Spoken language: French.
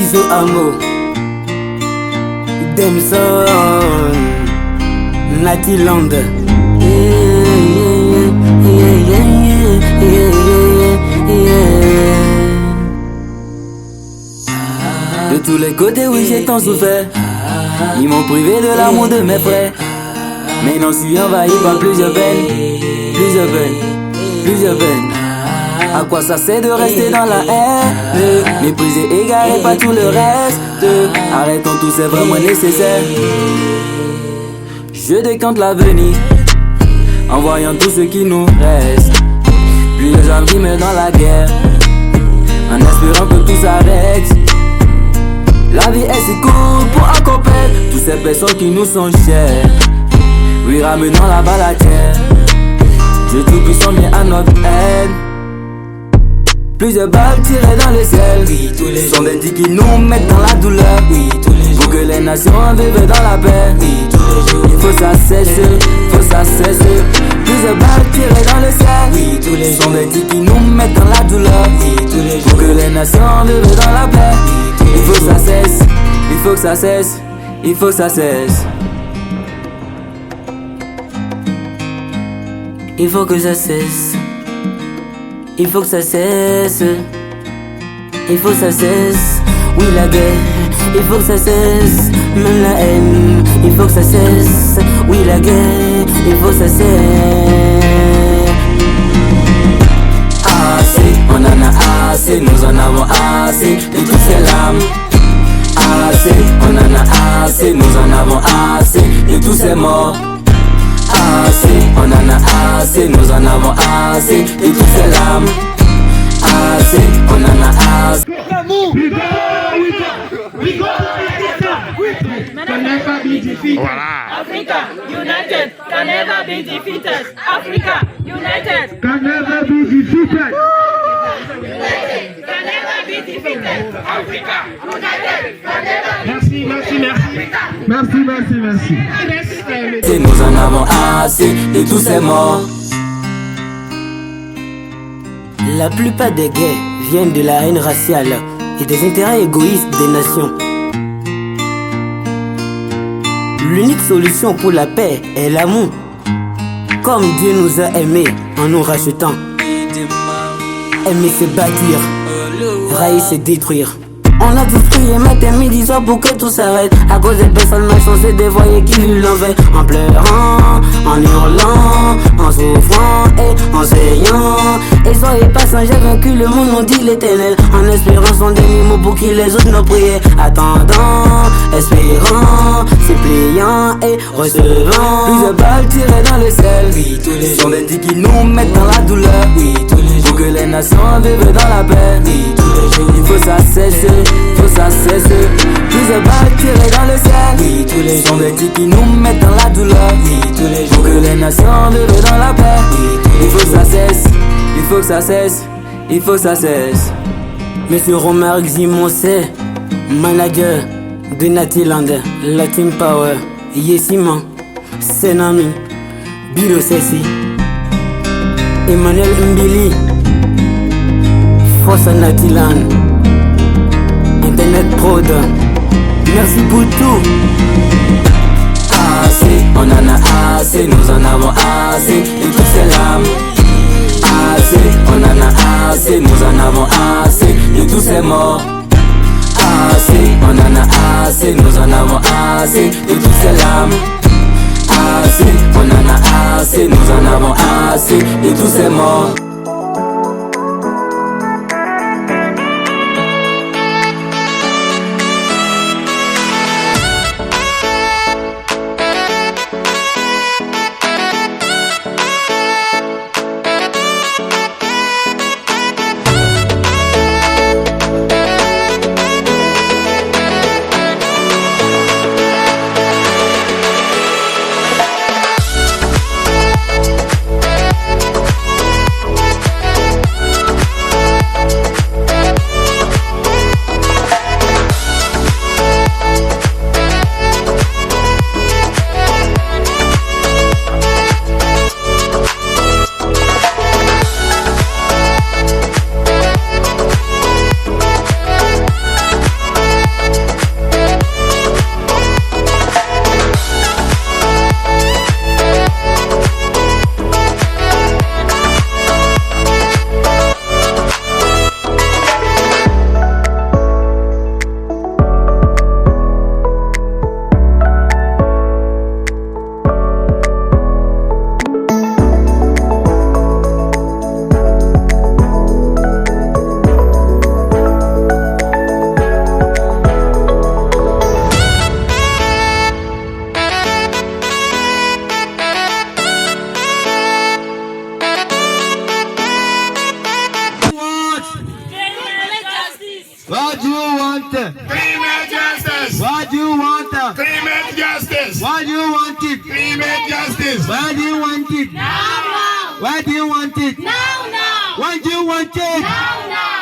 Bisous Amo, Demson, Natiland. De tous les côtés, oui, j'ai tant souffert. Ils m'ont privé de l'amour de mes frères. Mais non, suis envahi par plusieurs peines. Plusieurs peines, plusieurs peines. À quoi ça sert de rester dans la haine? Mépriser, égarer, pas tout le reste. Arrêtons tout, c'est vraiment nécessaire. Je décante l'avenir en voyant tout ce qui nous reste. Plusieurs âmes qui meurent dans la guerre, en espérant que tout s'arrête. La vie est si courte pour accompagner toutes ces personnes qui nous sont chères. Oui, ramenons la balle à terre. Dieu tout-puissant vient à notre aide. Plusieurs balles tirées dans le ciel. Oui, tous les sont des dits qui nous mettent dans la douleur. Oui, tous les jours. Pour que les nations vivent dans la paix. Oui, tous les jours. Il faut ça cesse, faut ça cesse. Plusieurs balles tirées dans le ciel. Oui, tous les sont des dits qui nous mettent dans la douleur. Oui, tous les jours. Pour que les nations vivent dans la paix. Oui, il faut que ça cesse, il faut que ça cesse, il faut que ça cesse. Il faut que ça cesse. Il faut que ça cesse. Il faut que ça cesse. Oui, la guerre, il faut que ça cesse. Même la haine, il faut que ça cesse. Oui, la guerre, il faut que ça cesse. Assez, on en a assez, nous en avons assez de toutes ces larmes. Assez, on en a assez, nous en avons assez de tous ces morts. Assez, on en a assez, nous en avons assez de toutes ces larmes. Assez, on en a assez. Can never be defeated. Voilà. Africa united can never be defeated. Africa united Can never be defeated. can never be defeated. Africa united can never be Merci, merci, merci. Merci, merci, merci. Et nous en avons assez de tous ces morts. La plupart des guerres viennent de la haine raciale et des intérêts égoïstes des nations. L'unique solution pour la paix est l'amour. Comme Dieu nous a aimés en nous rachetant. Aimer c'est bâtir, railler c'est détruire. On a tous prié matin, midi, soir pour que tout s'arrête. À cause des personnes mal censées dévoyer qui vivent l'envers. En pleurant, en hurlant, en souffrant et en saignant. Et soyez patients, j'ai vaincu le monde, nous dit l'Éternel. En espérant son dernier mot pour qui les autres nos prières. Attendant, espérant, suppliant et recevant. Plusieurs balles tirées dans le ciel. Oui, tous les sont des dits qui nous mettent dans la douleur. Oui, tous les jours. Pour que les nations vivent dans la paix. Oui, tous les jours. Il faut ça cesse, faut ça cesse. Plusieurs balles tirées dans le ciel. Oui, tous les sont des dits qui nous mettent dans la douleur. Oui, tous les jours. Pour que les nations vivent dans la paix. Oui, il faut que ça cesse, il faut que ça cesse, il faut que ça cesse. Monsieur Romar Ximonsé, manager de Natiland, la Team Power, Yesiman, Senami, Bilo Sessi, Emmanuel Mbili, Force Natiland, Internet Prod, merci pour tout. Assez, on en a assez, nous en avons assez de toutes ces larmes. Assez, on en a assez, nous en avons assez de tous ces morts. Assez, on en a assez, nous en avons assez de toutes ces larmes. Assez, on en a assez, nous en avons assez de tous ces morts. What do you want? Climate justice. What do you want? Climate justice. What do you want it? Climate justice. Why do you want it? Now, now. Why do you want it? Now, now. Why do you want it? Now, now.